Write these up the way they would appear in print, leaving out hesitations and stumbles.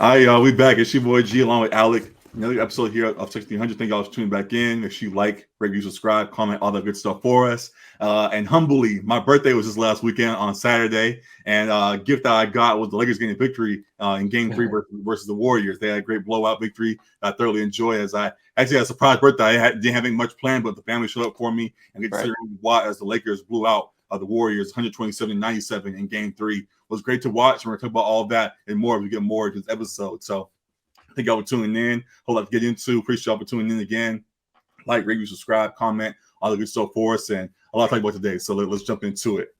We back. It's your boy G along with Alec. Another episode here of 1600. Thank y'all for tuning back in. Make sure you like, rate, review, subscribe, comment, all that good stuff for us. And humbly, my birthday was this last weekend on Saturday, and gift that I got was the Lakers getting a victory in Game 3 versus the Warriors. They had a great blowout victory. I thoroughly enjoyed as I actually had a surprise birthday. Didn't have much planned, but the family showed up for me and get to see watch as the Lakers blew out the Warriors 127-97 in Game 3. It was great to watch. We're going to talk about all of that and more as we get more into this episode. So thank y'all for tuning in. Whole lot to get into. Appreciate y'all for tuning in again. Like, rate, subscribe, comment, all the good stuff for us, and a lot to talk about today. So let's jump into it.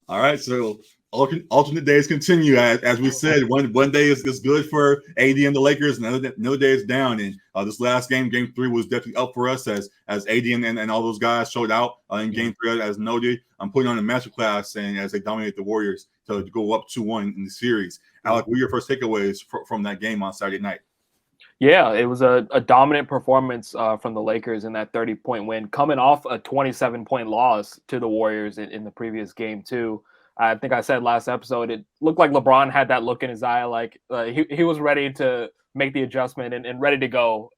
All right, so alternate days continue. As we said, one day is good for AD and the Lakers, another day is down. And this last game, Game 3, was definitely up for us as AD and all those guys showed out in Game 3, as noted. I'm putting on a masterclass and as they dominate the Warriors to go up 2-1 in the series. Alec, what were your first takeaways from that game on Saturday night? Yeah, it was a dominant performance from the Lakers in that 30-point win, coming off a 27-point loss to the Warriors in the previous game too. I think I said last episode, it looked like LeBron had that look in his eye, like he was ready to make the adjustment and ready to go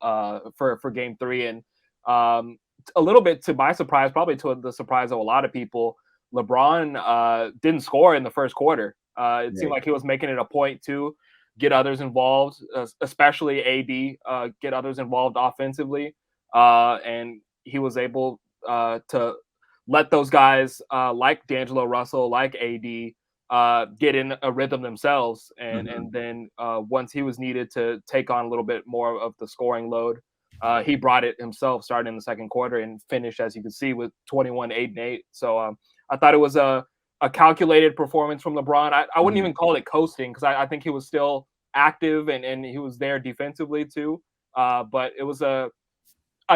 for Game 3. And a little bit to my surprise, probably to the surprise of a lot of people, LeBron didn't score in the first quarter. It seemed like he was making it a point to get others involved, especially AD, get others involved offensively. And he was able to let those guys like D'Angelo Russell, like AD, get in a rhythm themselves. And then once he was needed to take on a little bit more of the scoring load, he brought it himself starting in the second quarter and finished, as you can see, with 21, 8, and 8. So I thought it was a calculated performance from LeBron. I wouldn't even call it coasting because I think he was still active and he was there defensively too. But it was a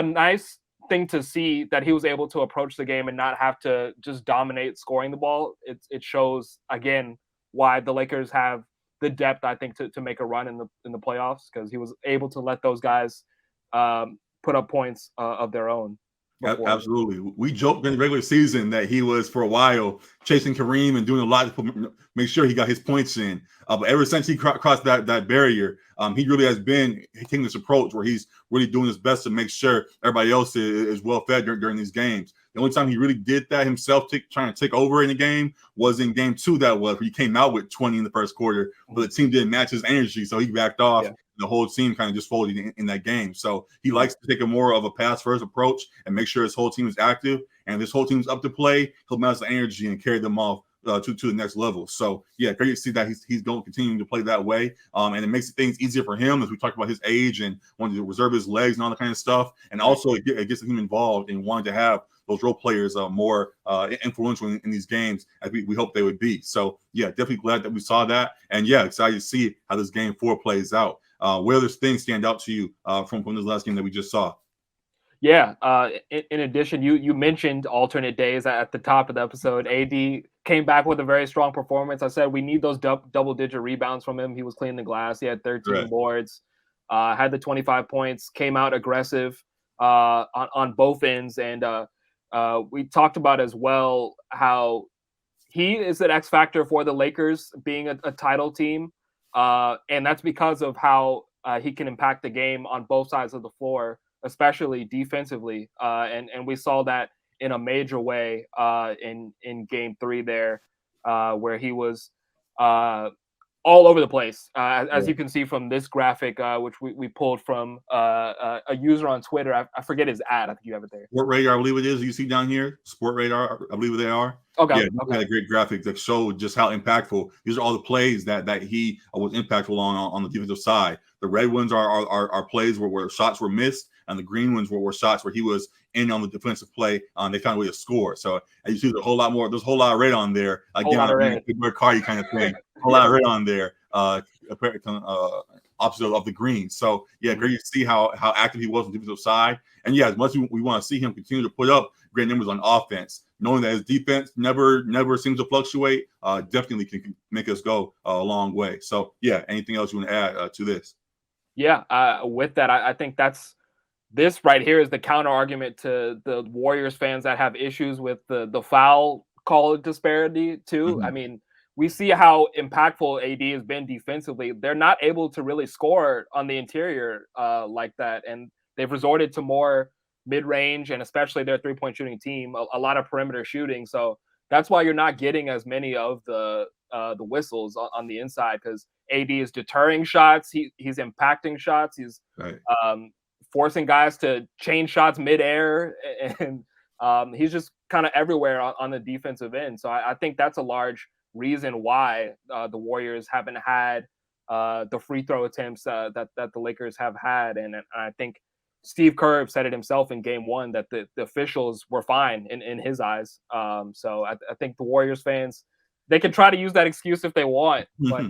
nice thing to see that he was able to approach the game and not have to just dominate scoring the ball. It shows again why the Lakers have the depth, I think, to make a run in the playoffs, because he was able to let those guys put up points of their own. Before. Absolutely. We joked in the regular season that he was, for a while, chasing Kareem and doing a lot to make sure he got his points in. But ever since he crossed that barrier, he really has been taking this approach where he's really doing his best to make sure everybody else is well fed during these games. The only time he really did that himself, trying to take over in the game, was in Game 2. Where he came out with 20 in the first quarter, but the team didn't match his energy, so he backed off. Yeah. The whole team kind of just folded in that game. So he likes to take a more of a pass-first approach and make sure his whole team is active. And if this whole team's up to play, he'll match the energy and carry them off to the next level. So, yeah, great to see that he's going to continue to play that way. And it makes things easier for him, as we talked about his age and wanting to reserve his legs and all that kind of stuff. And also it gets him involved and wanting to have those role players more influential in these games, as we hope they would be. So, yeah, definitely glad that we saw that. And, yeah, excited to see how this Game 4 plays out. What other things stand out to you from this last game that we just saw? Yeah. In addition, you mentioned alternate days at the top of the episode. AD came back with a very strong performance. I said we need those double-digit rebounds from him. He was cleaning the glass. He had 13 boards, had the 25 points, came out aggressive on both ends. And we talked about as well how he is an X factor for the Lakers being a title team. And that's because of how he can impact the game on both sides of the floor, especially defensively. And we saw that in a major way in Game 3 there, where he was all over the place, as you can see from this graphic, which we pulled from a user on Twitter. I forget his ad. I think you have it there. Sport Radar, I believe it is. You see down here, Sport Radar, I believe they are. Okay. Yeah, okay. Had a great graphic that showed just how impactful. These are all the plays that he was impactful on the defensive side. The red ones are plays where shots were missed, and the green ones were shots where he was in on the defensive play. They found a way to score. So as you see, there's a whole lot more. There's a whole lot of red on there. Again, like Cardi kind of thing. A whole lot of red on there. Opposite of the green. So yeah, great to see how active he was on the defensive side. And yeah, as much as we want to see him continue to put up great numbers on offense, knowing that his defense never seems to fluctuate, definitely can make us go a long way. So yeah, anything else you want to add to this? Yeah, with that, I think this right here is the counter argument to the Warriors fans that have issues with the foul call disparity too. I Mm-hmm. mean, we see how impactful AD has been defensively. They're not able to really score on the interior like that, and they've resorted to more mid-range and especially their three-point shooting team, a lot of perimeter shooting. So that's why you're not getting as many of the whistles on the inside because AD is deterring shots. He's impacting shots. He's Right. um, forcing guys to change shots midair, and he's just kind of everywhere on the defensive end. So I think that's a large reason why the Warriors haven't had the free throw attempts that the Lakers have had, and I think Steve Kerr said it himself in Game 1 that the officials were fine in his eyes. So I think the Warriors fans, they can try to use that excuse if they want, but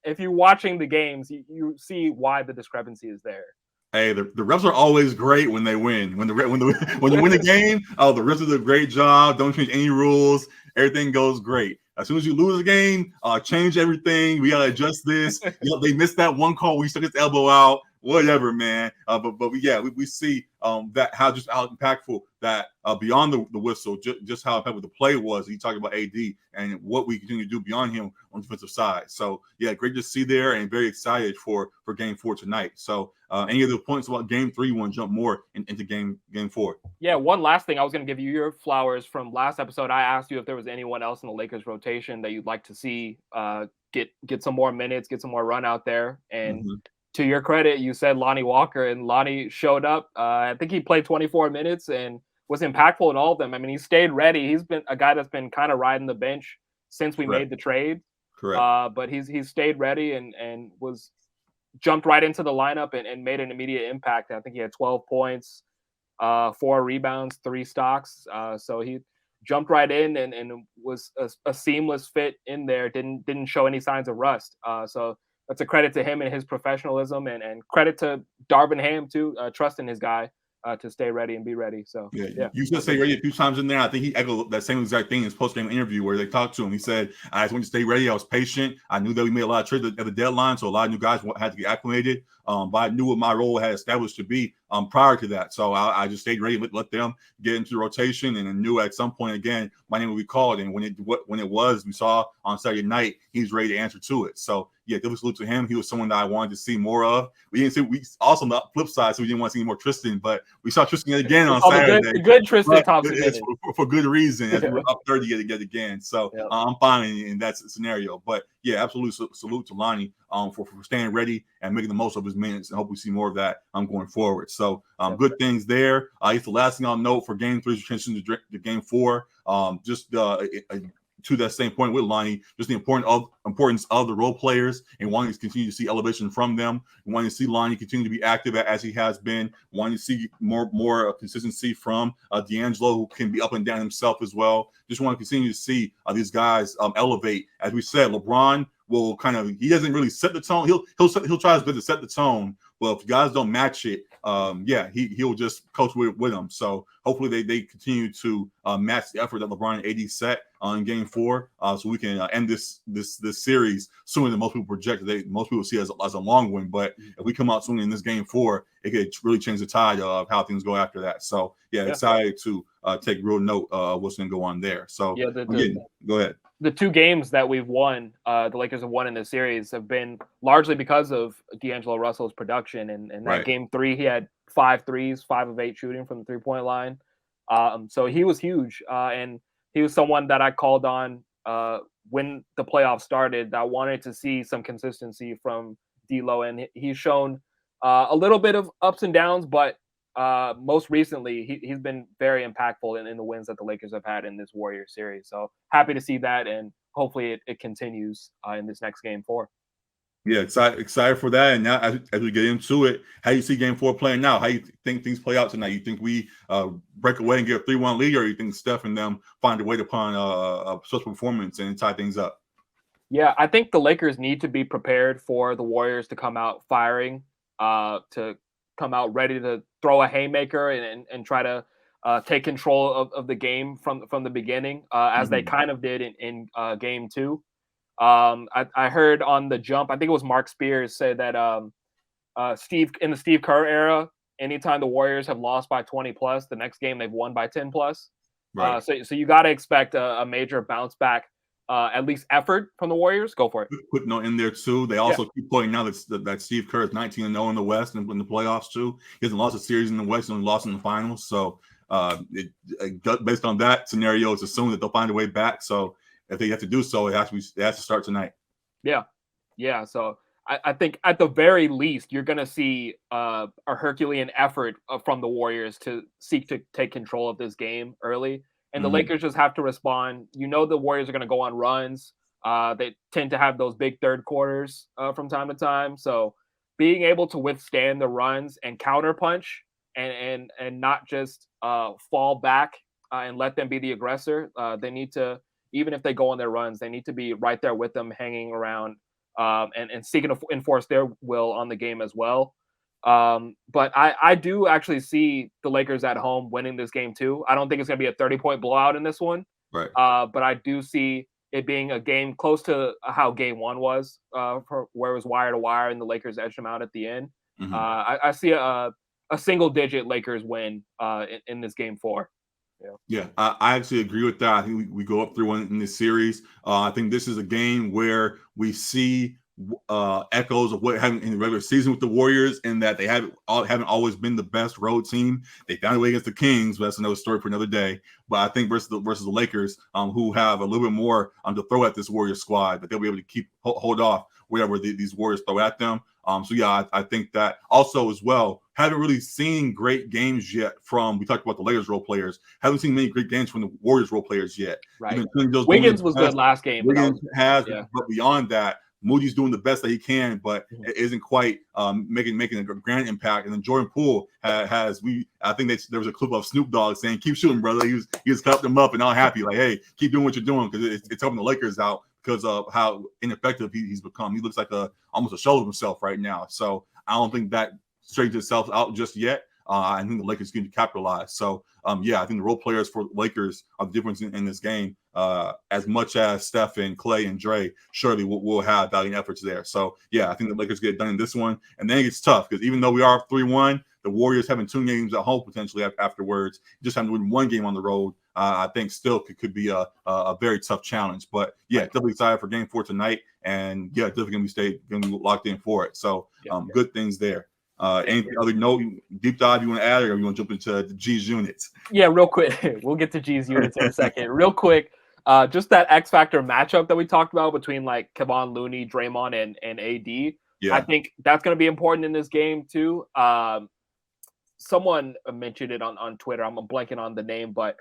if you're watching the games, you see why the discrepancy is there. Hey, the refs are always great when they win. When you win the game, the refs do a great job. Don't change any rules. Everything goes great. As soon as you lose a game, change everything. We gotta adjust this. They missed that one call. We stuck his elbow out. Whatever, man. But we see that how impactful that beyond the whistle, just how impactful the play was. You talked about AD and what we continue to do beyond him on the defensive side. So yeah, great to see there, and very excited for Game 4 tonight. So any other points about Game 3? You want to jump more into Game 4? Yeah, one last thing. I was going to give you your flowers from last episode. I asked you if there was anyone else in the Lakers rotation that you'd like to see get some more minutes, get some more run out there. And to your credit, you said Lonnie Walker, and Lonnie showed up. I think he played 24 minutes and was impactful in all of them. I mean, he stayed ready. He's been a guy that's been kind of riding the bench since we made the trade. Correct. But he's stayed ready and was jumped right into the lineup and made an immediate impact. I think he had 12 points, 4 rebounds, 3 stocks. So he jumped right in and was a seamless fit in there. Didn't show any signs of rust. So that's a credit to him and his professionalism, and credit to Darvin Ham too, trusting his guy to stay ready and be ready. So yeah. You should say ready a few times in there. I think he echoed that same exact thing in his post-game interview where they talked to him. He said, "I just want to stay ready. I was patient. I knew that we made a lot of trades at the deadline, so a lot of new guys had to get acclimated. But I knew what my role had established to be prior to that. So I just stayed ready, let them get into the rotation, and I knew at some point again my name would be called. And when it was, we saw on Saturday night, he's ready to answer to it. So yeah, definitely salute to him. He was someone that I wanted to see more of. We also on the flip side, so we didn't want to see more Tristan, but we saw Tristan again on Saturday. The good Tristan Thompson for good reason, as we're up 30 yet again. So I'm fine in that scenario. But yeah, absolute salute to Lonnie for staying ready and making the most of his minutes, and hope we see more of that going forward. So good things there. I guess the last thing I'll note for Game 3 is transition to Game 4. To that same point with Lonnie, just the importance of the role players and wanting to continue to see elevation from them, and wanting to see Lonnie continue to be active as he has been, wanting to see more consistency from D'Angelo, who can be up and down himself as well. Just want to continue to see these guys elevate. As we said, LeBron will he doesn't really set the tone. He'll try his best to set the tone. Well, if guys don't match it, he'll just coach with them. So hopefully they continue to match the effort that LeBron and AD set in Game 4, so we can end this series sooner than most people project. Most people see it as a long one, but if we come out sooner in this Game 4, it could really change the tide of how things go after that. So excited to take real note of what's going to go on there. So go ahead. The 2 games that we've won, the Lakers have won in this series, have been largely because of D'Angelo Russell's production. And that Game 3, he had 5 threes, 5 of 8 shooting from the 3-point line. So he was huge. And he was someone that I called on when the playoffs started. I wanted to see some consistency from D'Lo, and he's shown a little bit of ups and downs, but most recently he's been very impactful in the wins that the Lakers have had in this Warriors series. So happy to see that, and hopefully it continues in this next Game 4. Yeah, excited for that. And now as we get into it, how you see Game 4 playing now? How you think things play out tonight? You think we break away and get a 3-1 lead, or you think Steph and them find a way to put on a special performance and tie things up? Yeah, I think the Lakers need to be prepared for the Warriors to come out firing, to come out ready to throw a haymaker and try to take control of the game from the beginning, as they kind of did in game 2. I heard on the jump, I think it was Mark Spears say that in the Steve Kerr era, anytime the Warriors have lost by 20 plus, the next game they've won by 10 plus. Right. So you got to expect a major bounce back, at least effort from the Warriors. Go for it. Putting in there too. They also keep pointing out that Steve Kerr is 19-0 in the West and in the playoffs too. He hasn't lost a series in the West, only lost in the finals. So based on that scenario, it's assumed that they'll find a way back. So if they have to do so, it has to start tonight. Yeah. So I think at the very least, you're going to see a Herculean effort from the Warriors to seek to take control of this game early. And the Lakers just have to respond. The Warriors are going to go on runs. They tend to have those big third quarters from time to time. So being able to withstand the runs and counterpunch and not just fall back and let them be the aggressor, they need to, even if they go on their runs, they need to be right there with them, hanging around and seeking to enforce their will on the game as well. But I do actually see the Lakers at home winning this game too. I don't think it's going to be a 30-point blowout in this one. Right. But I do see it being a game close to how game 1 was, where it was wire to wire and the Lakers edged them out at the end. I see a single-digit Lakers win in this game 4. Yeah, I actually agree with that. I think we go up 3-1 in this series. I think this is a game where we see echoes of what happened in the regular season with the Warriors, in that they haven't always been the best road team. They found a way against the Kings, but that's another story for another day. But I think versus the Lakers, who have a little bit more to throw at this Warriors squad, that they'll be able to hold off whatever these Warriors throw at them. So yeah, I think that also as well. Haven't really seen great games yet from. We talked about the Lakers role players. Haven't seen many great games from the Warriors role players yet. Right. Wiggins was good last game. Wiggins but beyond that, Moody's doing the best that he can, but it isn't quite making a grand impact. And then Jordan Poole has. I think there was a clip of Snoop Dogg saying, "Keep shooting, brother." He was clapping him up and all happy, like, "Hey, keep doing what you're doing," because it's helping the Lakers out because of how ineffective he's become. He looks like almost a shell of himself right now. So I don't think that straightens itself out just yet. I think the Lakers can capitalize. So, yeah, I think the role players for the Lakers are the difference in this game. As much as Steph and Clay and Dre surely will have valiant efforts there. So, yeah, I think the Lakers get it done in this one. And then it gets tough because even though we are 3-1, the Warriors having 2 games at home potentially afterwards, just having to win 1 game on the road, I think still could be a very tough challenge. But, yeah, definitely excited for game 4 tonight. And, yeah, definitely going to be locked in for it. So, good things there. Anything other deep dive you want to add, or you want to jump into the G's units? Yeah, real quick. We'll get to G's units in a second. Real quick, just that X Factor matchup that we talked about between like Kevon Looney, Draymond, and AD. Yeah. I think that's going to be important in this game too. Someone mentioned it on Twitter. I'm blanking on the name, but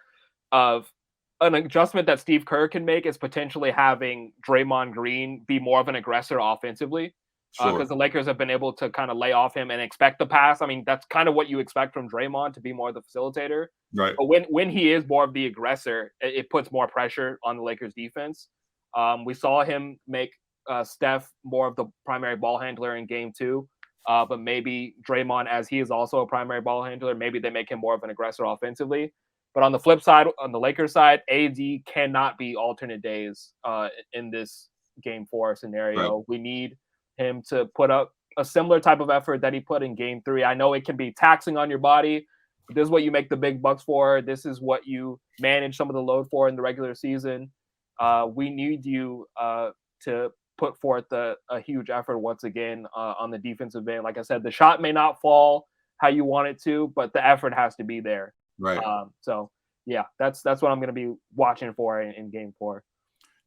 of an adjustment that Steve Kerr can make is potentially having Draymond Green be more of an aggressor offensively. Because the Lakers have been able to kind of lay off him and expect the pass. I mean, that's kind of what you expect from Draymond, to be more the facilitator. Right. But when he is more of the aggressor, it puts more pressure on the Lakers defense. We saw him make Steph more of the primary ball handler in game 2. But maybe Draymond, as he is also a primary ball handler, maybe they make him more of an aggressor offensively. But on the flip side, on the Lakers side, AD cannot be alternate days in this game 4 scenario. Right. We need him to put up a similar type of effort that he put in game 3. I know it can be taxing on your body. This is what you make the big bucks for. This is what you manage some of the load for in the regular season. We need you to put forth a huge effort once again on the defensive end. Like I said, the shot may not fall how you want it to, but the effort has to be there. Right. So yeah, that's what I'm going to be watching for in game 4.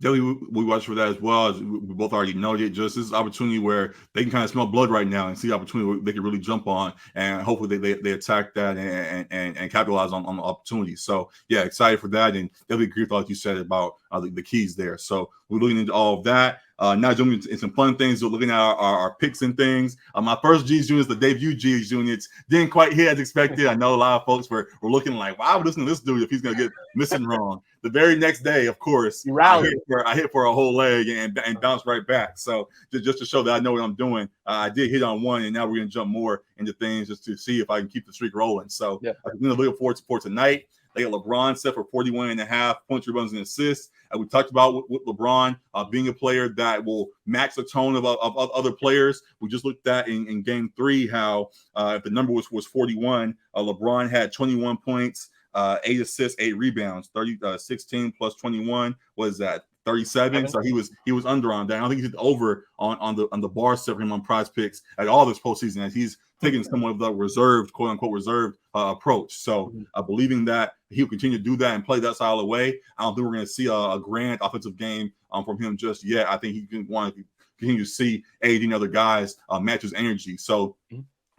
Definitely, we watch for that as well. As we both already noted, just this opportunity where they can kind of smell blood right now and see the opportunity where they can really jump on, and hopefully they attack that and capitalize on the opportunity. So yeah, excited for that, and definitely agree with what you said about the keys there. So we're looking into all of that. Now jumping into some fun things, we're looking at our picks and things. My first G's units, the debut G's units, didn't quite hit as expected. I know a lot of folks were looking like, wow, listen to this dude if he's going to get missing wrong. the very next day, of course, You I rallied. hit for a whole leg and bounced right back. So just to show that I know what I'm doing, I did hit on one, and now we're going to jump more into things just to see if I can keep the streak rolling. So I'm going to look forward to tonight. They got LeBron set for 41.5 points, rebounds, and assists. We talked about with LeBron being a player that will match the tone of other players. We just looked at in Game 3 how if the number was 41, LeBron had 21 points, 8 assists, 8 rebounds. 16 plus 21 was that 37. So he was under on that. I don't think he's over on the bar set for him on Prize Picks at all this postseason, as he's taking somewhat of the reserved, quote unquote, reserved approach. So believing that he'll continue to do that and play that style of way, I don't think we're going to see a grand offensive game from him just yet. I think he can want to continue to see 18 other guys match his energy. So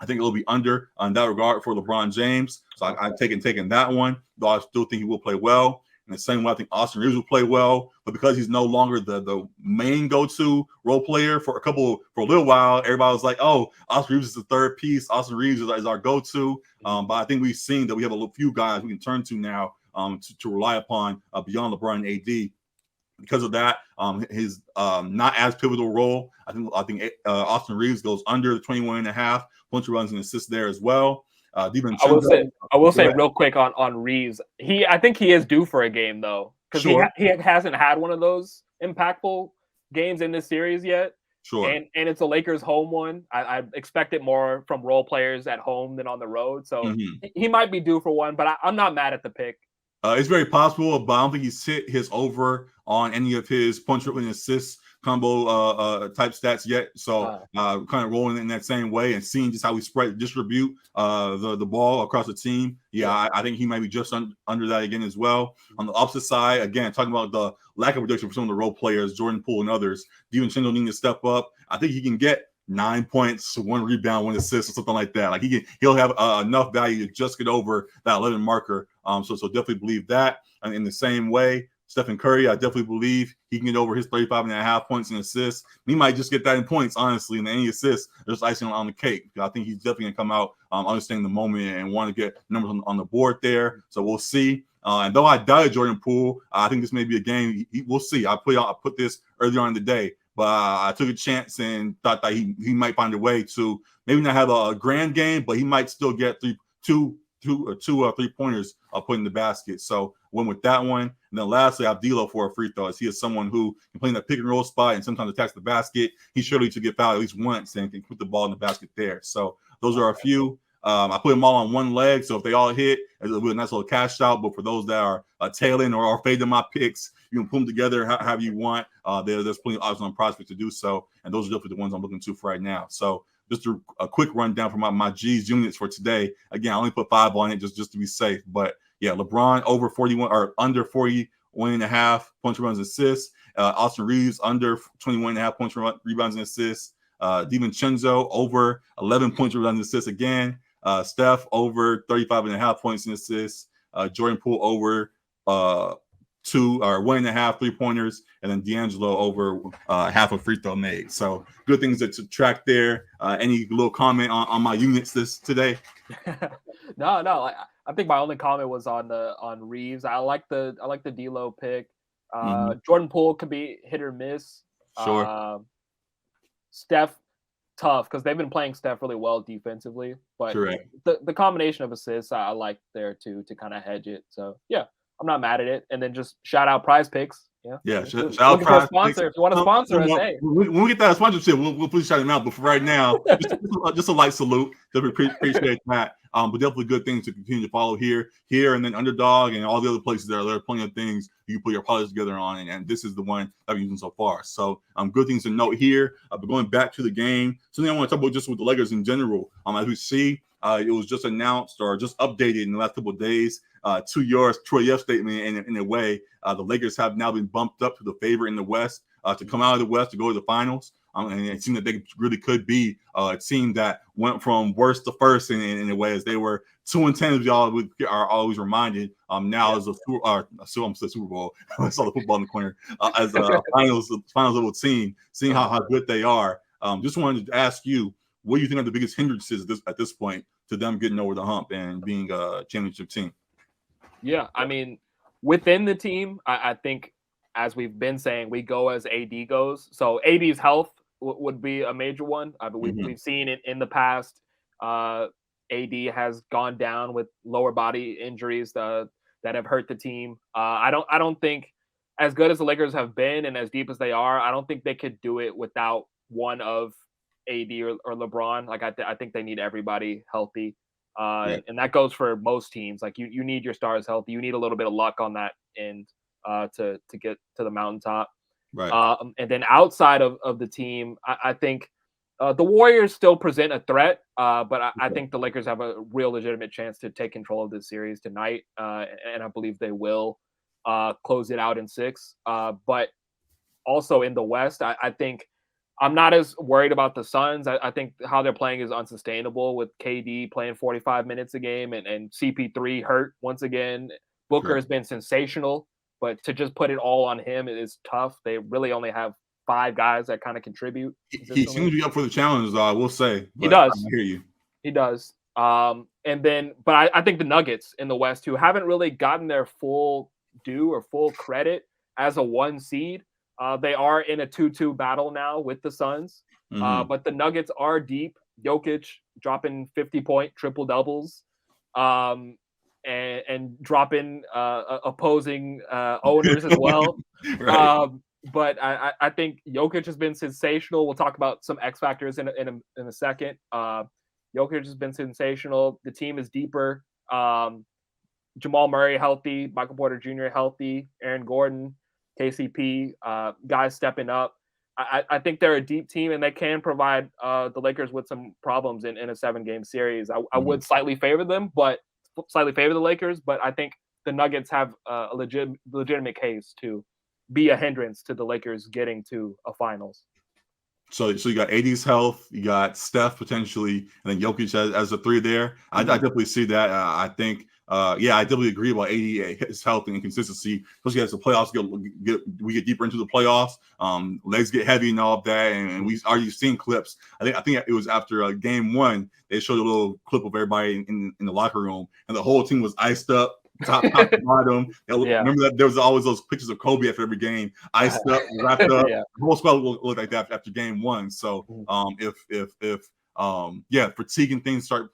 I think it'll be under in that regard for LeBron James. So I've taken that one, though I still think he will play well. In the same way, I think Austin Reeves will play well, but because he's no longer the main go-to role player for a little while, everybody was like, "Oh, Austin Reeves is the third piece. Austin Reeves is our go-to." But I think we've seen that we have a few guys we can turn to now to rely upon beyond LeBron and AD. Because of that, his not as pivotal role, I think Austin Reeves goes under the 21.5 points, rebounds, and assists there as well. I will say real quick on Reeves. I think he is due for a game though, because he hasn't had one of those impactful games in this series yet. Sure. And it's a Lakers home one. I expect it more from role players at home than on the road. So he might be due for one, but I'm not mad at the pick. It's very possible, but I don't think he's hit his over on any of his punch, dribble, and assists combo type stats yet. So kind of rolling in that same way and seeing just how we distribute the ball across the team. I think he might be just under that again as well. On the opposite side, again, talking about the lack of production for some of the role players, Jordan Poole and others, DiVincenzo needing to step up. I think he can get 9 points, 1 rebound, 1 assist, or something like that. Like he'll have enough value to just get over that 11 marker. So definitely believe that. And in the same way, Stephen Curry, I definitely believe he can get over his 35.5 points and assists. He might just get that in points, honestly, and any assists, just icing on the cake. I think he's definitely going to come out understanding the moment and want to get numbers on the board there. So we'll see. And though I doubted Jordan Poole, I think this may be a game. We'll see. I put this earlier on in the day, but I took a chance and thought that he might find a way to maybe not have a grand game, but he might still get two or 3 pointers put in the basket. So went with that one. And then lastly, I have D'Lo for a free throw. As he is someone who can play in that pick and roll spot and sometimes attacks the basket. He's surely to get fouled at least once and can put the ball in the basket there. So those are a few. I put them all on one leg, so if they all hit, it'll be a nice little cash out. But for those that are tailing or are fading my picks, you can put them together however you want. There's plenty of options on prospects to do so, and those are definitely the ones I'm looking to for right now. So just a quick rundown for my G's units for today. Again, I only put 5 on it just to be safe. But yeah, LeBron over 41 or under 41.5 points, rebounds, and assists. Austin Reeves under 21.5 points, rebounds, and assists. DiVincenzo over 11 points, rebounds, and assists again. Steph over 35.5 points and assists. Jordan Poole over 2 or 1.5 3-pointers, and then D'Angelo over half a free throw made. So good things to track there. Any little comment on my units today? No. I think my only comment was on Reeves. I like the D'Lo pick. Jordan Poole could be hit or miss. Sure. Steph, tough because they've been playing Steph really well defensively. But correct. The combination of assists I like there too to kind of hedge it. So yeah, I'm not mad at it. And then just shout out Prize Picks. Yeah. Shout out Prize sponsor. If you want to sponsor us, hey. When we get that sponsorship, we'll please shout them out. But for right now, just a light salute. Definitely appreciate that. But definitely good things to continue to follow here, and then Underdog and all the other places there. There are plenty of things you can put your products together on, and this is the one I've been using so far. So good things to note here. But going back to the game, something I want to talk about just with the Lakers in general. As we see, it was just announced or just updated in the last couple of days to your Troy F statement. In a way, the Lakers have now been bumped up to the favorite in the West to come out of the West to go to the finals. And it seemed that they really could be a team that went from worst to first in a way, as they were 2-10, as y'all are always reminded. Now as a Super Bowl, I saw the football in the corner as a finals level team, seeing how good they are. Just wanted to ask you, what do you think are the biggest hindrances at this point to them getting over the hump and being a championship team? Yeah, I mean, Within the team, I think, as we've been saying, we go as AD goes. So AD's health would be a major one. We've seen it in the past. AD has gone down with lower body injuries that have hurt the team. I don't think, as good as the Lakers have been and as deep as they are, I don't think they could do it without one of AD or LeBron. Like I think they need everybody healthy. Right. And that goes for most teams. Like you need your stars healthy. You need a little bit of luck on that end to get to the mountaintop. Right. And then outside of the team, I think the Warriors still present a threat, but I think the Lakers have a real legitimate chance to take control of this series tonight, and I believe they will close it out in 6. But also in the West, I think I'm not as worried about the Suns. I think how they're playing is unsustainable with KD playing 45 minutes a game and CP3 hurt once again. Booker has been sensational, but to just put it all on him is tough. They really only have 5 guys that kind of contribute. He seems to be up for the challenge, though, I will say. He does. I hear you. He does. And then, but I think the Nuggets in the West, who haven't really gotten their full due or full credit as a 1 seed, they are in a 2-2 battle now with the Suns. But the Nuggets are deep. Jokic dropping 50-point triple doubles, and dropping opposing owners as well. Right. But I think Jokic has been sensational. We'll talk about some X factors in a second. Jokic has been sensational. The team is deeper. Jamal Murray healthy, Michael Porter Jr. healthy, Aaron Gordon, KCP, guys stepping up. I think they're a deep team and they can provide the Lakers with some problems in a 7-game series. I would slightly favor the Lakers, but I think the Nuggets have a legitimate case to be a hindrance to the Lakers getting to a finals. So you got AD's health, you got Steph potentially, and then Jokic as a 3 there. I definitely see that. I think, I definitely agree about AD, his health and consistency, especially as the playoffs we get deeper into the playoffs. Legs get heavy and all of that, and we already seen clips. I think it was after game 1 they showed a little clip of everybody in the locker room, and the whole team was iced up. Top to bottom. Remember that there was always those pictures of Kobe after every game, iced up, wrapped up. The whole squad looked like that after game 1. So if fatigue and things start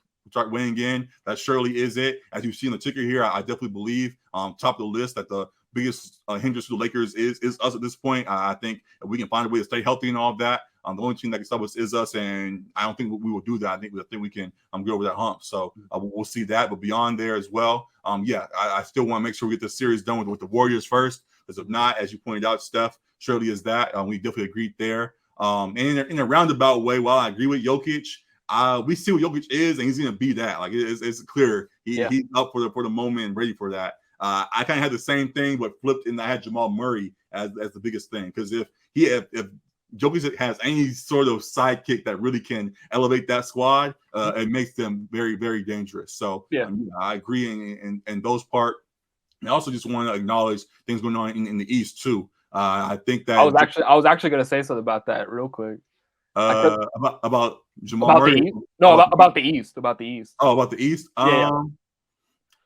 weighing in, that surely is it. As you see in the ticker here, I definitely believe top of the list that the biggest hindrance to the Lakers is us at this point. I think if we can find a way to stay healthy and all of that, the only team that can stop us is us, and I don't think we will do that. I think we can go over that hump. So we'll see that. But beyond there as well, I still want to make sure we get this series done with the Warriors first. Because if not, as you pointed out, Steph surely is that. We definitely agreed there. And in a roundabout way, while I agree with Jokic, we see what Jokic is, and he's going to be that. Like it's clear he's up for the moment and ready for that. I kind of had the same thing, but flipped, and I had Jamal Murray as the biggest thing. Because if Jokic has any sort of sidekick that really can elevate that squad, it makes them very, very dangerous. So I agree in those part. And I also just want to acknowledge things going on in the East too. I think that I was actually going to say something about that real quick. About Jamal Murray. About the East. About the East. Oh, about the East. Yeah.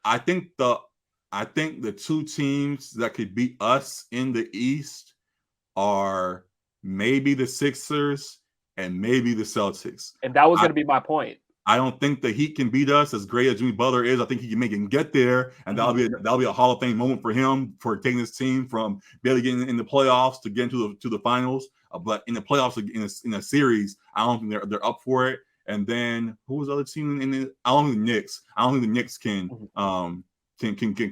I think the 2 teams that could beat us in the East are maybe the Sixers and maybe the Celtics. And that was going to be my point. I don't think the Heat can beat us as great as Jimmy Butler is. I think he can make it get there, and that'll be a Hall of Fame moment for him for taking his team from barely getting in the playoffs to getting to the finals. But in the playoffs, in a series, I don't think they're up for it. And then who was the other team in the? I don't think the Knicks. I don't think the Knicks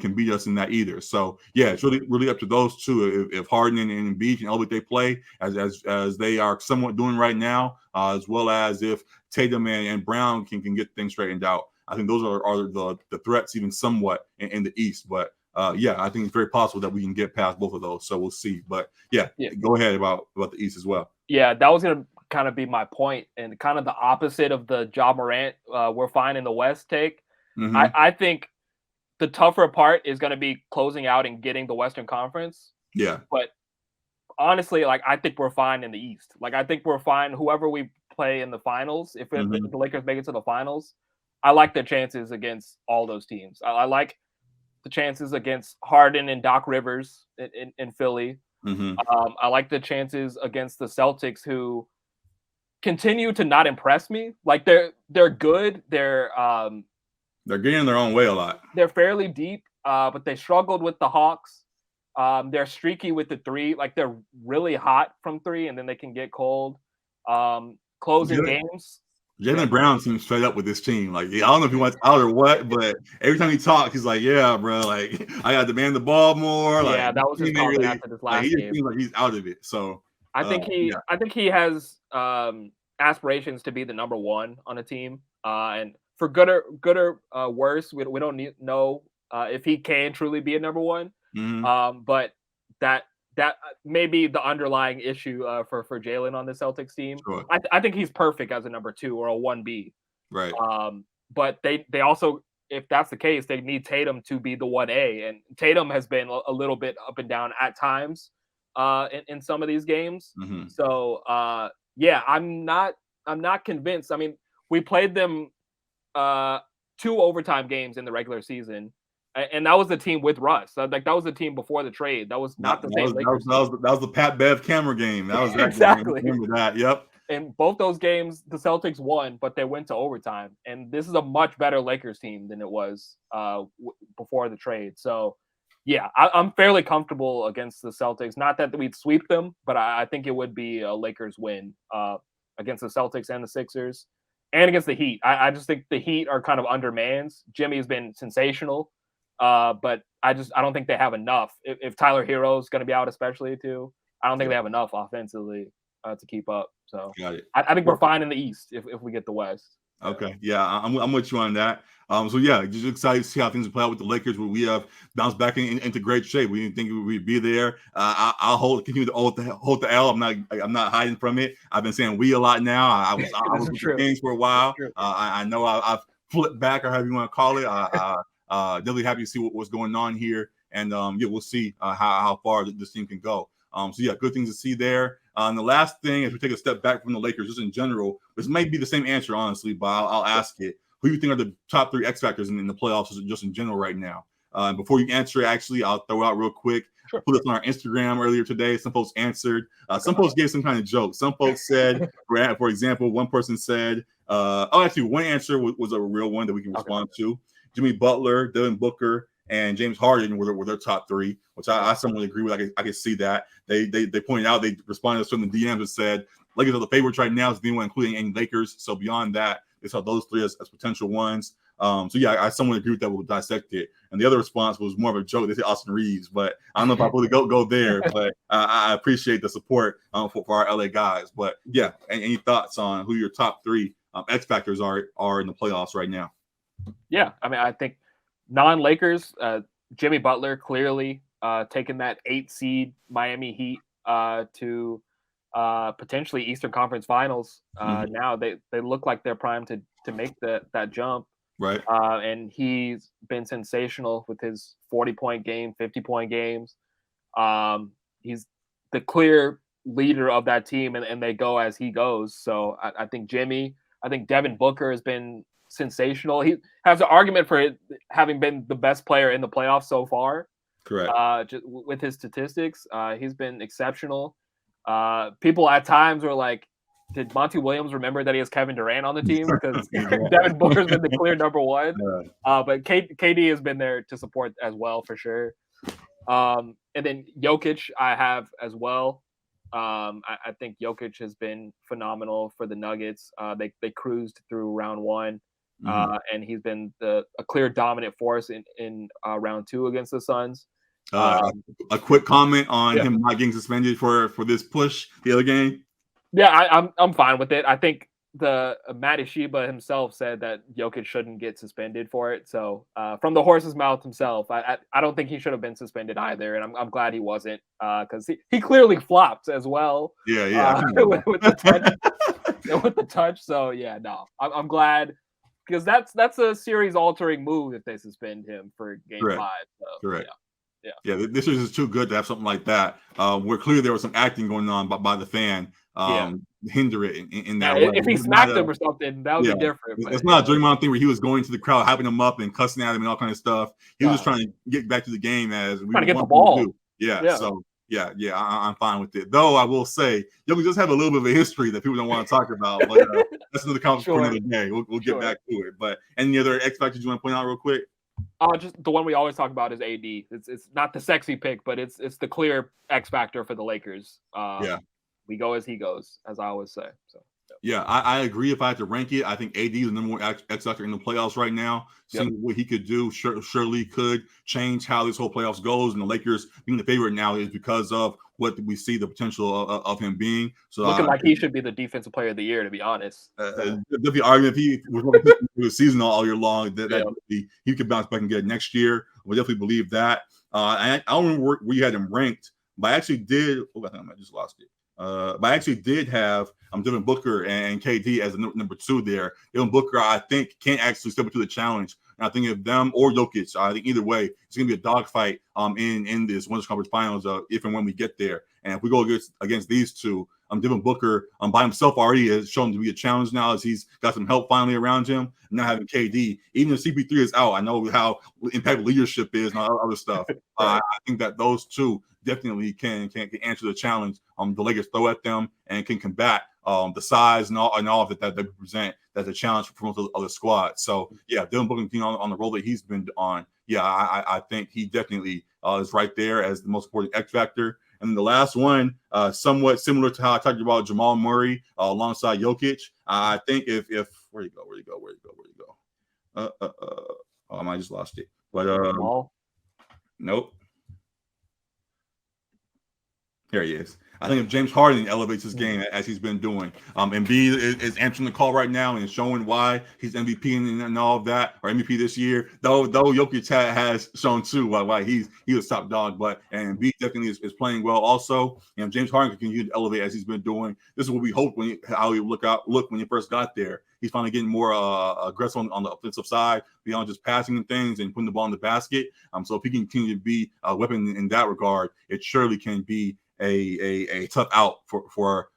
can beat us in that either. So it's really up to those two. If Harden and Embiid can elevate their play as they are somewhat doing right now, as well as if Tatum and Brown can get things straightened out. I think those are the threats even somewhat in the East. But I think it's very possible that we can get past both of those. So we'll see. But go ahead about the East as well. Yeah, that was going to kind of be my point, and kind of the opposite of the Ja Morant we're fine in the West take. I think the tougher part is going to be closing out and getting the Western Conference. Yeah. But honestly, I think we're fine in the East. I think we're fine whoever we play in the finals. If the Lakers make it to the finals, I like their chances against all those teams. I like the chances against Harden and Doc Rivers in Philly. Mm-hmm. I like the chances against the Celtics, who continue to not impress me. Like they're good. They're getting in their own way a lot. They're fairly deep, but they struggled with the Hawks. They're streaky with the three. Like they're really hot from three, and then they can get cold. Closing games. Jaylen Brown seems straight up with this team. Like, I don't know if he wants out or what, but every time he talks, he's like, "Yeah, bro, like I got to demand the ball more." Yeah, like, that was his comment after this last he game. Seems like he's out of it. So I think he has aspirations to be the number one on a team, and for good or worse, we don't know if he can truly be a number one. Mm-hmm. But that may be the underlying issue for Jaylen on the Celtics team. Sure. I think he's perfect as a number 2 or a 1B. Right. But they also, if that's the case, they need Tatum to be the 1A, and Tatum has been a little bit up and down at times in some of these games. Mm-hmm. So yeah, I'm not convinced. I mean, we played them 2 overtime games in the regular season. And that was the team with Russ. Like that was the team before the trade. That was not the same Lakers. That was the Pat Bev camera game. That was that exactly. Game. Remember that? Yep. And both those games, the Celtics won, but they went to overtime. And this is a much better Lakers team than it was before the trade. So, yeah, I'm fairly comfortable against the Celtics. Not that we'd sweep them, but I think it would be a Lakers win against the Celtics and the Sixers, and against the Heat. I just think the Heat are kind of undermanned. Jimmy's been sensational. But I don't think they have enough. If Tyler Hero's going to be out, especially too, I don't think they have enough offensively to keep up. So I think we're fine in the East if we get the West. Okay, yeah, I'm with you on that. So yeah, just excited to see how things play out with the Lakers, where we have bounced back into great shape. We didn't think we'd be there. I'll continue to hold the L. I'm not hiding from it. I've been saying we a lot now. I was with the Kings for a while. I know I've flipped back, or however you want to call it. Definitely happy to see what's going on here, and yeah, we'll see how far this team can go. So yeah, good things to see there. And the last thing, as we take a step back from the Lakers, just in general, this may be the same answer, honestly, but I'll ask it. Who do you think are the top 3 X factors in the playoffs, just in general right now? Before you answer, actually, I'll throw out real quick. Sure. Put this on our Instagram earlier today. Some folks answered. Some folks gave some kind of joke. Some folks said, for example, one person said, actually, one answer was a real one that we can respond to. Jimmy Butler, Devin Booker, and James Harden were their top 3, which I somewhat agree with. I can see that. They pointed out, they responded to some of the DMs that said Lakers are the favorites right now, is anyone including any Lakers. So beyond that, they saw those 3 as potential ones. So yeah, I somewhat agree with that. We'll dissect it. And the other response was more of a joke. They said Austin Reeves, but I don't know if I really go there. But I appreciate the support for our LA guys. But yeah, any thoughts on who your top 3 X factors are in the playoffs right now? Yeah, I mean, I think non-Lakers, Jimmy Butler clearly taking that 8 seed Miami Heat to potentially Eastern Conference Finals. Now they look like they're primed to make that jump. Right. And he's been sensational with his 40-point game, 50-point games. He's the clear leader of that team, and they go as he goes. So I think Devin Booker has been sensational. He has an argument for having been the best player in the playoffs so far. Correct. Just with his statistics, he's been exceptional. People at times were like, did Monty Williams remember that he has Kevin Durant on the team? Because Devin Booker's been the clear number 1. But KD has been there to support as well, for sure. And then Jokic I have as well. I think Jokic has been phenomenal for the Nuggets. They cruised through round 1. And he's been a clear dominant force in round 2 against the Suns. A quick comment on him not getting suspended for this push the other game. Yeah, I'm fine with it. I think the Matty Sheba himself said that Jokic shouldn't get suspended for it. So from the horse's mouth himself, I don't think he should have been suspended either, and I'm glad he wasn't, because he clearly flopped as well. Yeah. With the touch, with the touch. So yeah, no, I'm glad, because that's a series altering move if they suspend him for game 5. So, correct. Yeah. Yeah, this is just too good to have something like that. Where clearly there was some acting going on by the fan, Yeah. hinder it in Yeah, that way. if he It's not smacked him or something, that would yeah, be different. it's But not a Draymond thing where he was going to the crowd, hyping them up and cussing at him and all kind of stuff. He was just trying to get back to the game as we trying to get the want him to ball. do. Yeah, Yeah, so yeah, I'm fine with it. Though I will say, Yogi does have a little bit of a history that people don't want to talk about, but that's another conversation for another day. We'll get back to it. But any other X factors you want to point out real quick? Just the one we always talk about is AD. It's not the sexy pick, but it's the clear X factor for the Lakers. Yeah. We go as he goes, as I always say. So yeah, I agree. If I had to rank it, I think AD is the number one X factor in the playoffs right now. Seeing what he could do, surely could change how this whole playoffs goes. And the Lakers being the favorite now is because of what we see the potential of him being. So looking like he should be the defensive player of the year, to be honest. There'll be argument if he was working through the season all year long that he could bounce back and get it next year. We definitely believe that. I don't remember where you had him ranked, but I actually did. Oh, I think I just lost it. But I actually did have Devin Booker and KD as a number 2 there. Devin Booker, I think, can't actually step into the challenge. And I think if them or Jokic, I think either way, it's going to be a dogfight in this Winners Conference Finals if and when we get there. And if we go against these two, Devin Booker by himself already has shown to be a challenge now as he's got some help finally around him. And now having KD, even if CP3 is out, I know how impactful leadership is and all other stuff. I think that those two definitely can answer the challenge the Lakers throw at them and can combat the size and all of it that they present as a challenge for most of the other squads. So yeah, Devin Booker on the role that he's been on, yeah, I think he definitely is right there as the most important X factor. And the last one, somewhat similar to how I talked about Jamal Murray alongside Jokic. I think if where you go? I might just lost it. But nope. Here he is. I think if James Harden elevates his game as he's been doing, Embiid is answering the call right now and showing why he's MVP and all of that, or MVP this year. Though Jokic has shown too why he's a top dog, but and Embiid definitely is playing well also. And James Harden can continue to elevate as he's been doing. This is what we hoped how he would look when he first got there. He's finally getting more aggressive on the offensive side beyond just passing and things and putting the ball in the basket. So if he can continue to be a weapon in that regard, it surely can be a tough out for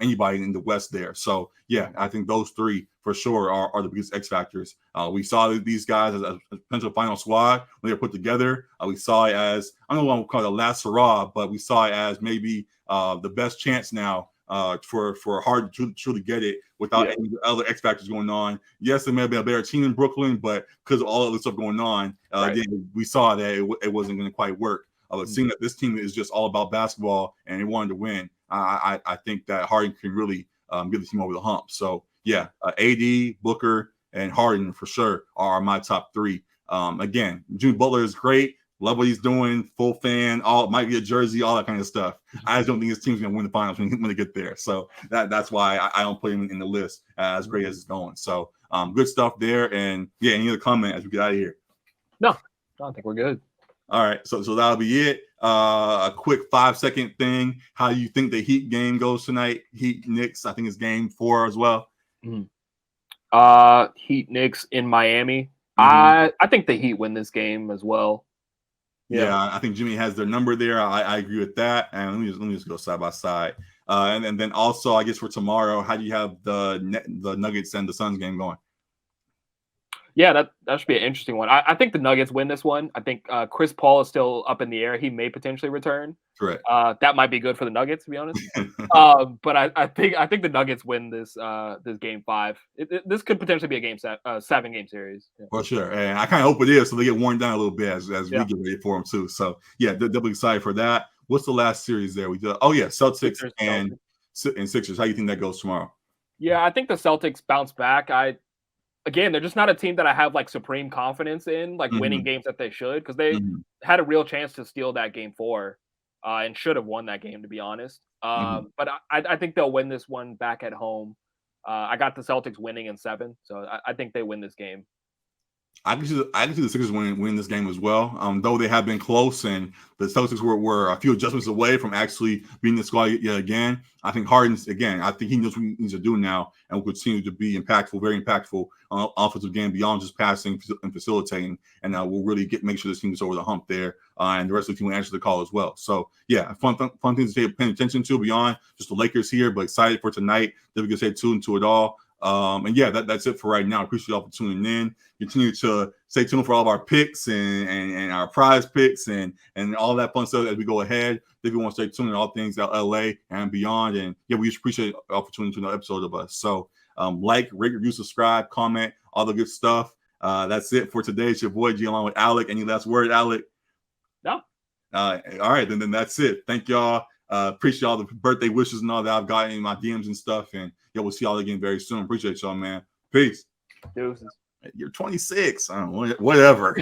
anybody in the West there. So yeah, I think those three for sure are the biggest X factors. We saw these guys as a potential final squad when they were put together. We saw it as, I don't want to call it a last hurrah, but we saw it as maybe the best chance now for Harden to truly get it without any other X factors going on. Yes, it may be a better team in Brooklyn, but because of all of this stuff going on, we saw that it wasn't going to quite work. Seeing that this team is just all about basketball and they wanted to win, I think that Harden can really get the team over the hump. So yeah, AD, Booker, and Harden for sure are my top 3. Again, Jimmy Butler is great. Love what he's doing. Full fan. Might be a jersey, all that kind of stuff. I just don't think his team's gonna win the finals when they get there. So that's why I don't put him in the list as great as it's going. So good stuff there. And yeah, any other comment as we get out of here? No, I think we're good. All right, so that'll be it. A quick 5-second thing. How do you think the Heat game goes tonight? Heat Knicks. I think it's game 4 as well. Heat Knicks in Miami. I think the Heat win this game as well. Yeah, I think Jimmy has their number there. I agree with that. And let me just go side by side. And then also, I guess for tomorrow, how do you have the Nuggets and the Suns game going? Yeah, that should be an interesting one. I think the Nuggets win this one. I think Chris Paul is still up in the air. He may potentially return. Correct. That might be good for the Nuggets, to be honest. But I think the Nuggets win this game 5. This could potentially be a 7-game series. Yeah. For sure, and I kind of hope it is, so they get worn down a little bit as we get ready for them too. So yeah, definitely excited for that. What's the last series there we did? Oh yeah, Celtics and Sixers. How do you think that goes tomorrow? Yeah, I think the Celtics bounce back. Again, they're just not a team that I have like supreme confidence in, like winning games that they should, because they had a real chance to steal that game 4 and should have won that game, to be honest. But I think they'll win this one back at home. I got the Celtics winning in 7, so I think they win this game. I can see the Sixers winning this game as well. Though they have been close, and the Celtics were a few adjustments away from actually beating the squad yet again. I think Harden's again. I think he knows what he needs to do now, and will continue to be impactful, very impactful offensive game beyond just passing and facilitating. And we'll really make sure this team is over the hump there and the rest of the team will answer the call as well. So yeah, fun things to pay attention to beyond just the Lakers here, but excited for tonight. Then we can stay tuned to it all. And yeah, that's it for right now. I appreciate y'all for tuning in. Continue to stay tuned for all of our picks and our prize picks and all that fun stuff as we go ahead. If you want to stay tuned to all things out LA and beyond. And yeah, we just appreciate y'all for tuning to another episode of us. So like, rate, review, subscribe, comment, all the good stuff. That's it for today. It's your boy G along with Alec. Any last word, Alec? No. All right, then that's it. Thank y'all. Appreciate all the birthday wishes and all that I've gotten in my DMs and stuff. And yeah, we'll see y'all again very soon. Appreciate y'all, man. Peace. Deuces. You're 26. I don't know, whatever.